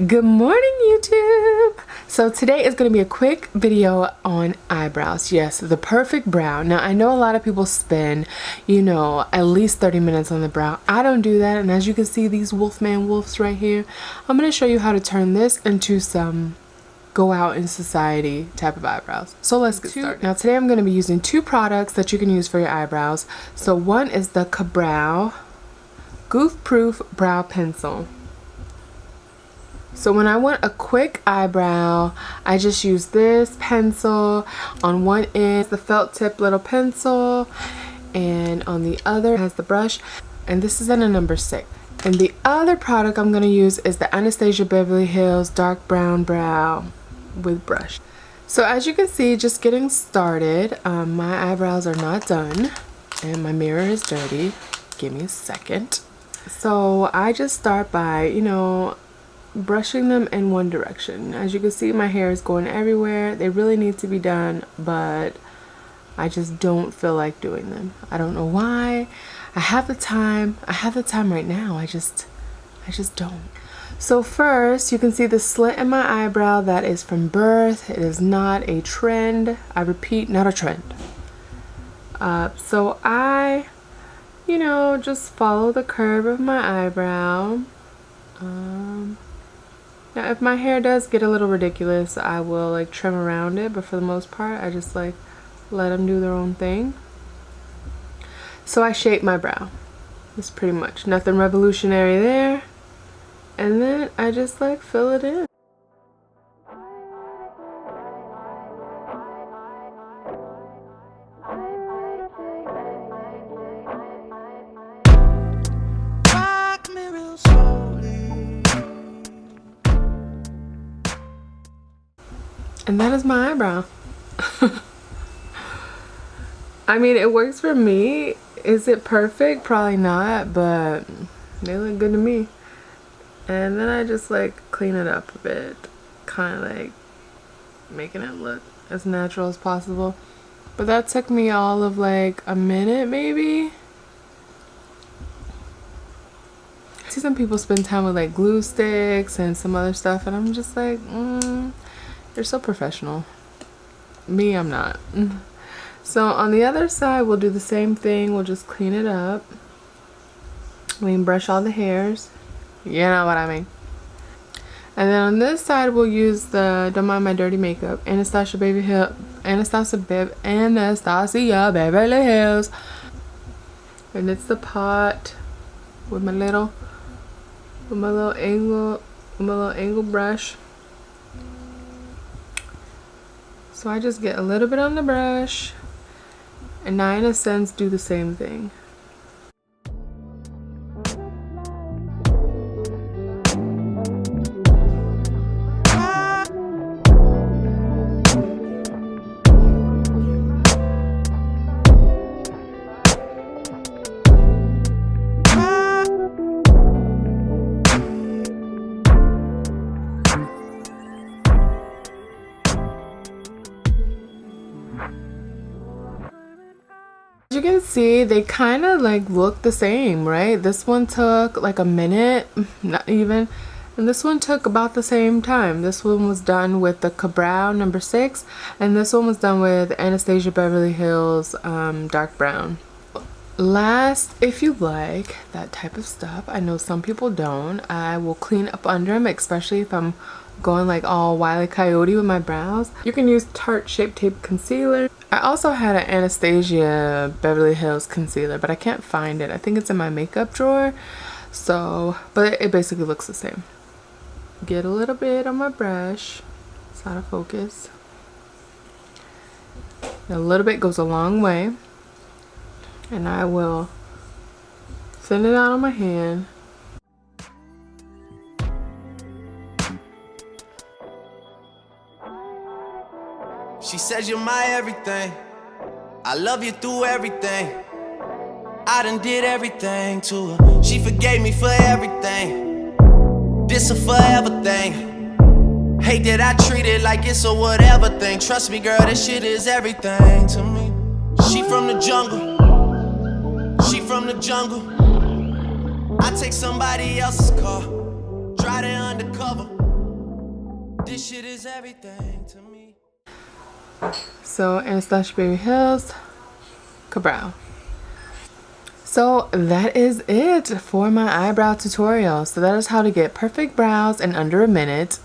Good morning, YouTube! So today is going to be a quick video on eyebrows. Yes, the perfect brow. Now I know a lot of people spend, at least 30 minutes on the brow. I don't do that, and as you can see, these Wolfman Wolves right here, I'm going to show you how to turn this into some go out in society type of eyebrows. So let's get started. Now today I'm going to be using two products that you can use for your eyebrows. So one is the Ka-Brow Goof Proof Brow Pencil. So when I want a quick eyebrow, I just use this pencil. On one end, the felt tip little pencil, and on the other has the brush, and this is in a number 6. And the other product I'm going to use is the Anastasia Beverly Hills Dark Brown Brow with brush. So as you can see, just getting started, my eyebrows are not done, and my mirror is dirty. Give me a second. So I just start by, brushing them in one direction. As you can see, my hair is going everywhere. They really need to be done, but I just don't feel like doing them. I don't know why. I have the time right now. I just don't. So first, you can see the slit in my eyebrow. That is from birth. It is not a trend. I repeat, not a trend. So I, just follow the curve of my eyebrow. Now if my hair does get a little ridiculous, I will trim around it, but for the most part I just let them do their own thing. So I shape my brow. It's pretty much nothing revolutionary there, and then I just fill it in. And that is my eyebrow. I mean, it works for me. Is it perfect? Probably not, but they look good to me. And then I just clean it up a bit, kind of making it look as natural as possible. But that took me all of a minute maybe. I see some people spend time with glue sticks and some other stuff, and I'm just you're so professional. Me, I'm not. So on the other side, we'll do the same thing. We'll just clean it up. We can brush all the hairs. You know what I mean. And then on this side, we'll use the Don't Mind My Dirty Makeup Anastasia Beverly Hills. And it's the pot with my little angle brush. So I just get a little bit on the brush, and I in a sense do the same thing. You can see they kind of look the same, right? This one took a minute, not even, and this one took about the same time. This one was done with the Ka-Brow number 6, and this one was done with Anastasia Beverly Hills Dark Brown. Last, if you like that type of stuff, I know some people don't, I will clean up under them, especially if I'm going all Wile E. Coyote with my brows. You can use Tarte Shape Tape Concealer. I also had an Anastasia Beverly Hills concealer, but I can't find it. I think it's in my makeup drawer. So, but it basically looks the same. Get a little bit on my brush. It's out of focus. A little bit goes a long way. And I will thin it out on my hand. She says you're my everything. I love you through everything. I done did everything to her. She forgave me for everything. This a forever thing. Hate that I treat it like it's a whatever thing. Trust me, girl, this shit is everything to me. She from the jungle. She from the jungle. I take somebody else's car. Drive it undercover. This shit is everything to me. So Anastasia Baby Hills, Cabral. So that is it for my eyebrow tutorial. So that is how to get perfect brows in under a minute.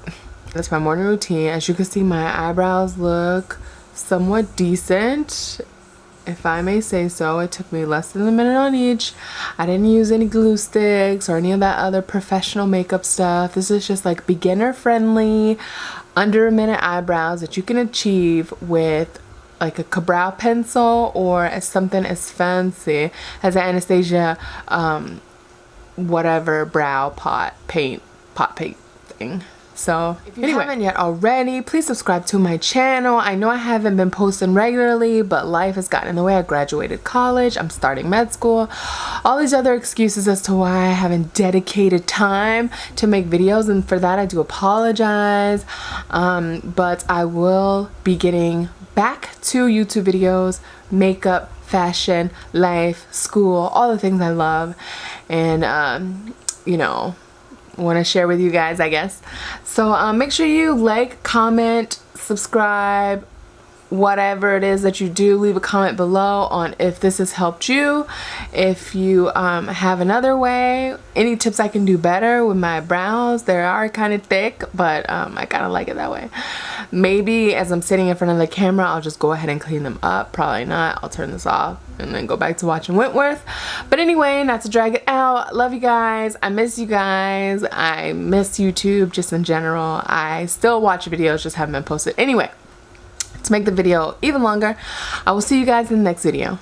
That's my morning routine. As you can see, my eyebrows look somewhat decent, if I may say so. It took me less than a minute on each. I didn't use any glue sticks or any of that other professional makeup stuff. This is just like beginner friendly, under a minute eyebrows that you can achieve with like a Cabral pencil or as something as fancy as an Anastasia whatever brow pot paint thing. So if you haven't yet already, please subscribe to my channel. I know I haven't been posting regularly, but life has gotten in the way. I graduated college, I'm starting med school, all these other excuses as to why I haven't dedicated time to make videos, and for that I do apologize. But I will be getting back to YouTube videos, makeup, fashion, life, school, all the things I love, and you know, want to share with you guys, I guess. So make sure you like, comment, subscribe, whatever it is that you do. Leave a comment below on if this has helped you, if you have another way, any tips I can do better with my brows. They are kind of thick, but I kind of like it that way. Maybe as I'm sitting in front of the camera, I'll just go ahead and clean them up. Probably not. I'll turn this off and then go back to watching Wentworth. But anyway, not to drag it out, love you guys. I miss you guys. I miss YouTube just in general. I still watch videos, just haven't been posted. Anyway, to make the video even longer, I will see you guys in the next video.